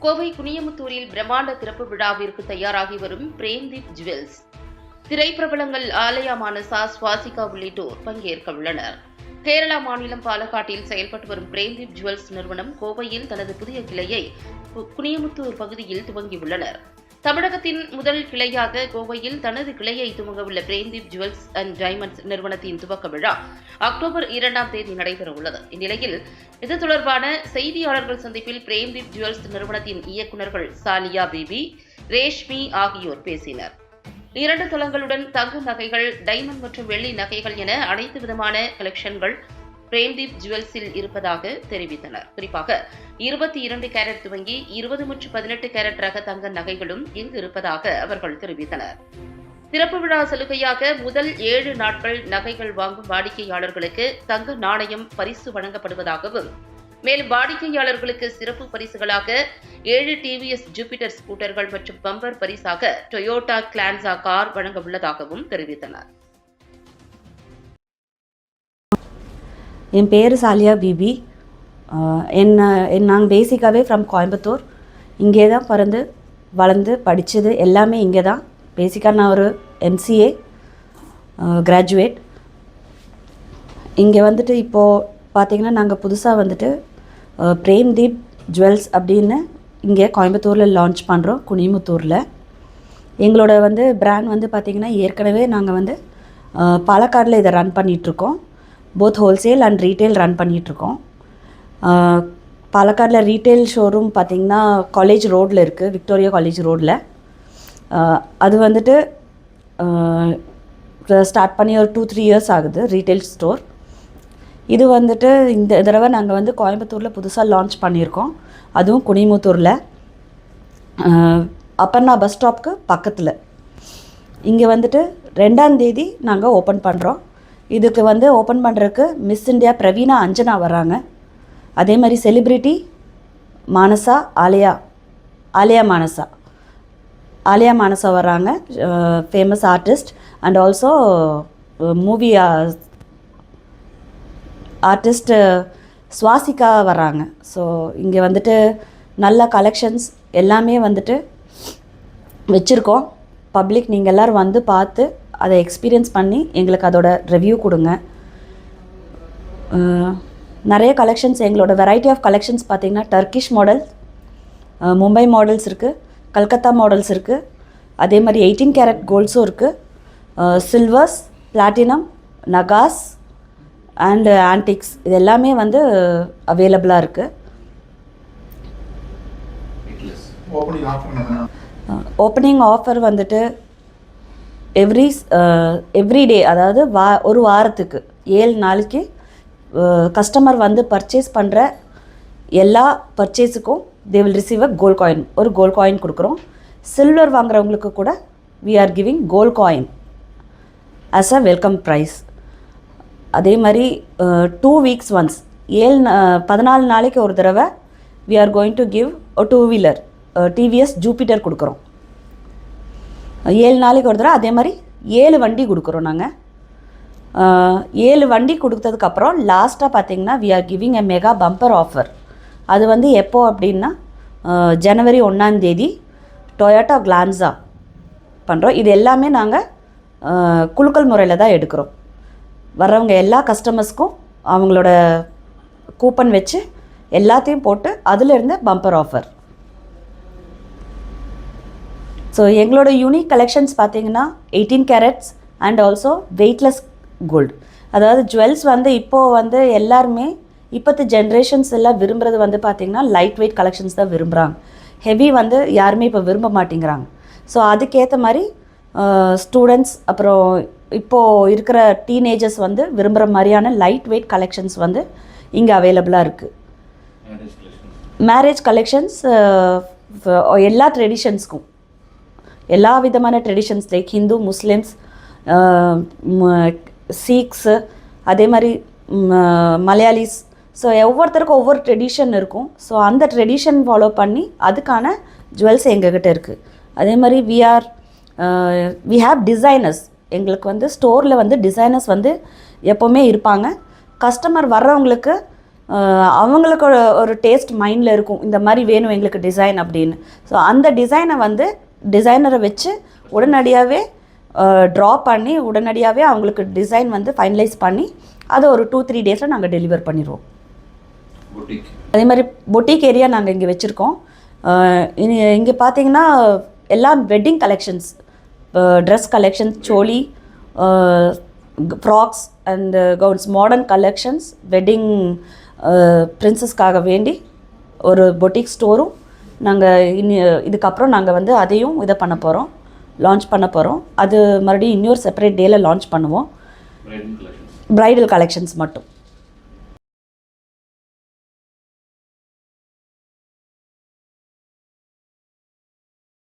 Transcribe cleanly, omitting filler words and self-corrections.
கோவை குனியமுத்தூரில் பிரம்மாண்ட திறப்பு விழாவிற்கு தயாராகி வரும் பிரேம்தீப் ஜுவல்ஸ் திரைப்பிரபலங்கள் ஆலயா மானசா, சுவாசிகா உள்ளிட்டோர் பங்கேற்க உள்ளனர். கேரளா மாநிலம் பாலக்காட்டில் செயல்பட்டு வரும் பிரேம்தீப் ஜுவல்ஸ் நிறுவனம் கோவையில் தனது புதிய கிளையை குனியமுத்தூர் பகுதியில் துவங்கியுள்ளனர். தமிழகத்தின் முதல் கிளையாக கோவையில் தனது கிளையை துவங்கவுள்ள பிரேம்தீப் ஜுவல்ஸ் அண்ட் டைமண்ட்ஸ் நிறுவனத்தின் துவக்க விழா அக்டோபர் 2 நடைபெறவுள்ளது. இந்நிலையில் இது தொடர்பான செய்தியாளர்கள் சந்திப்பில் பிரேம்தீப் ஜுவல்ஸ் நிறுவனத்தின் இயக்குநர்கள் சாலியா பிபி, ரேஷ்மி ஆகியோர் பேசினர். 2 தளங்களுடன் தங்க நகைகள், டைமண்ட் மற்றும் வெள்ளி நகைகள் என அனைத்து விதமான கலெக்ஷன்கள் பிரேம்தீப் ஜுவல்ஸில் இருப்பதாக தெரிவித்தனர். குறிப்பாக 22 கேரட் துவங்கி 20 மற்றும் 18 கேரட் ரக தங்க நகைகளும் இங்கு இருப்பதாக அவர்கள் தெரிவித்தனர். திறப்பு விழா சலுகையாக முதல் 7 நாட்கள் நகைகள் வாங்கும் வாடிக்கையாளர்களுக்கு தங்க நாணயம் பரிசு வழங்கப்படுவதாகவும், மேலும் வாடிக்கையாளர்களுக்கு சிறப்பு பரிசுகளாக 7 டிவிஎஸ் ஜூபிட்டர் ஸ்கூட்டர்கள் மற்றும் பம்பர் பரிசாக டொயோட்டா கிளான்சா கார் வழங்க உள்ளதாகவும் தெரிவித்தனர். என் பேர் சாலியா பிபி. நாங்கள் பேசிக்காகவே ஃப்ரம் கோயம்புத்தூர். இங்கே தான் பிறந்து வளர்ந்து படித்தது எல்லாமே இங்கே தான். பேசிக்காக நான் ஒரு MCA கிராஜுவேட். இங்கே வந்துட்டு இப்போது பார்த்திங்கன்னா நாங்கள் புதுசாக வந்துட்டு பிரேம்தீப் ஜுவல்ஸ் அப்படின்னு இங்கே கோயம்புத்தூரில் லான்ச் பண்ணுறோம், குனிமுத்தூரில். எங்களோட பிராண்ட் பார்த்திங்கன்னா ஏற்கனவே நாங்கள் பாலக்காடில் இதை ரன் பண்ணிகிட்ருக்கோம். Both wholesale and retail run பண்ணிகிட்ருக்கோம். பாலக்காடில் ரீட்டெயில் ஷோரூம் பார்த்திங்கன்னா காலேஜ் ரோடில் இருக்குது, விக்டோரியா காலேஜ் ரோடில். அது ஸ்டார்ட் பண்ணி ஒரு 2-3 இயர்ஸ் ஆகுது ரீட்டெயில் ஸ்டோர். இது இந்த தடவை நாங்கள் கோயம்புத்தூரில் புதுசாக லான்ச் பண்ணியிருக்கோம், அதுவும் குனிமுத்தூரில் அப்பர்ணா பஸ் ஸ்டாப்க்கு பக்கத்தில். இங்கே 2ஆம் தேதி நாங்கள் ஓப்பன் பண்ணுறோம். இதுக்கு ஓப்பன் பண்ணுறதுக்கு மிஸ் இந்தியா பிரவீனா அஞ்சனா வராங்க. அதே மாதிரி செலிப்ரிட்டி மானசா, ஆலயா மானசா வராங்க, famous artist. And also movie artist Swasika வராங்க. ஸோ இங்கே நல்ல கலெக்ஷன்ஸ் எல்லாமே வச்சுருக்கோம். பப்ளிக் நீங்கள் எல்லோரும் பார்த்து அதை எக்ஸ்பீரியன்ஸ் பண்ணி எங்களுக்கு அதோட ரிவ்யூ கொடுங்க. நிறைய கலெக்ஷன்ஸ், எங்களோட வெரைட்டி ஆஃப் கலெக்ஷன்ஸ் பார்த்திங்கன்னா டர்க்கிஷ் மாடல்ஸ், மும்பை மாடல்ஸ் இருக்குது, கல்கத்தா மாடல்ஸ் இருக்குது. அதே மாதிரி 18 கேரட் கோல்ட்ஸும் இருக்குது, சில்வர்ஸ், பிளாட்டினம், நகாஸ் அண்ட் ஆன்டிக்ஸ் இது எல்லாமே அவைலபிளாக இருக்குது. ஓப்பனிங் ஆஃபர் எவ்ரி டே, அதாவது ஒரு வாரத்துக்கு 7 நாளைக்கு கஸ்டமர் பர்ச்சேஸ் பண்ணுற எல்லா பர்ச்சேஸுக்கும் they will receive a gold coin. ஒரு கோல்ட் காயின் கொடுக்குறோம். சில்வர் வாங்குறவங்களுக்கு கூட we are giving gold coin as a welcome prize. அதே மாதிரி 2 வீக்ஸ் ஒன்ஸ் 14 நாளைக்கு ஒரு தடவை we are going to give ஒரு 2-வீலர் டிவிஎஸ் ஜூபிட்டர் கொடுக்குறோம். 7 நாளைக்கு ஒரு தடவை. அதே மாதிரி 7 வண்டி கொடுக்குறோம் நாங்கள். 7 வண்டி கொடுத்ததுக்கப்புறம் லாஸ்ட்டாக பார்த்திங்கன்னா we are giving a mega bumper offer. அது எப்போ அப்படின்னா ஜனவரி 1ஆம் தேதி டொயோட்டா கிளான்சா பண்ணுறோம். இது எல்லாமே நாங்கள் குலுக்கல் முறையில் தான் எடுக்கிறோம். வர்றவங்க எல்லா கஸ்டமர்ஸ்க்கும் அவங்களோட கூப்பன் வச்சு எல்லாத்தையும் போட்டு அதிலிருந்து பம்பர் ஆஃபர். ஸோ எங்களோட யூனிக் கலெக்ஷன்ஸ் பார்த்திங்கன்னா 18 carats and also weightless gold. அதாவது ஜுவல்ஸ் இப்போது எல்லாருமே இப்போத்து ஜென்ரேஷன்ஸ் எல்லாம் விரும்புகிறது பார்த்திங்கன்னா லைட் வெயிட் கலெக்ஷன்ஸ் தான் விரும்புகிறாங்க. ஹெவி யாருமே இப்போ விரும்ப மாட்டேங்கிறாங்க. ஸோ அதுக்கேற்ற மாதிரி ஸ்டூடெண்ட்ஸ் அப்புறம் இப்போது இருக்கிற டீனேஜர்ஸ் விரும்புகிற மாதிரியான லைட் வெயிட் கலெக்ஷன்ஸ் இங்கே அவைலபிளாக இருக்குது. மேரேஜ் கலெக்ஷன்ஸ் எல்லா ட்ரெடிஷன்ஸ்க்கும், எல்லா விதமான ட்ரெடிஷன்ஸ் லைக் ஹிந்து, முஸ்லிம்ஸ், சீக்ஸு, அதே மாதிரி மலையாளிஸ். ஸோ ஒவ்வொருத்தருக்கும் ஒவ்வொரு ட்ரெடிஷன் இருக்கும். ஸோ அந்த ட்ரெடிஷன் ஃபாலோ பண்ணி அதுக்கான ஜுவல்ஸ் எங்ககிட்ட இருக்குது. அதே மாதிரி வி ஹேவ் டிசைனர்ஸ். எங்களுக்கு ஸ்டோரில் டிசைனர்ஸ் எப்போவுமே இருப்பாங்க. கஸ்டமர் வர்றவங்களுக்கு அவங்களுக்கு ஒரு டேஸ்ட் மைண்டில் இருக்கும், இந்த மாதிரி வேணும் எங்களுக்கு டிசைன் அப்படின்னு. ஸோ அந்த டிசைனை வந்து டிசைனரை வச்சு உடனடியாகவே ட்ரா பண்ணி உடனடியாகவே அவங்களுக்கு டிசைன் வந்து ஃபைனலைஸ் பண்ணி அதை ஒரு 2-3 டேஸில் நாங்கள் டெலிவர் பண்ணிடுவோம். அதே மாதிரி பொட்டிக் ஏரியா நாங்கள் இங்கே வச்சுருக்கோம். இங்கே பார்த்தீங்கன்னா எல்லாம் wedding collections, dress collections, choli, frocks and gowns, modern collections, wedding பிரின்சஸ்க்காக வேண்டி ஒரு பொட்டிக் ஸ்டோரும் நாங்கள் இதுக்கப்புறம் நாங்கள் வந்து அதையும் லான்ச் பண்ண போகிறோம். அது மறுபடியும் இன்னொரு செப்பரேட் டேயில் லான்ச் பண்ணுவோம். ப்ரைடல் கலெக்ஷன்ஸ் மட்டும்.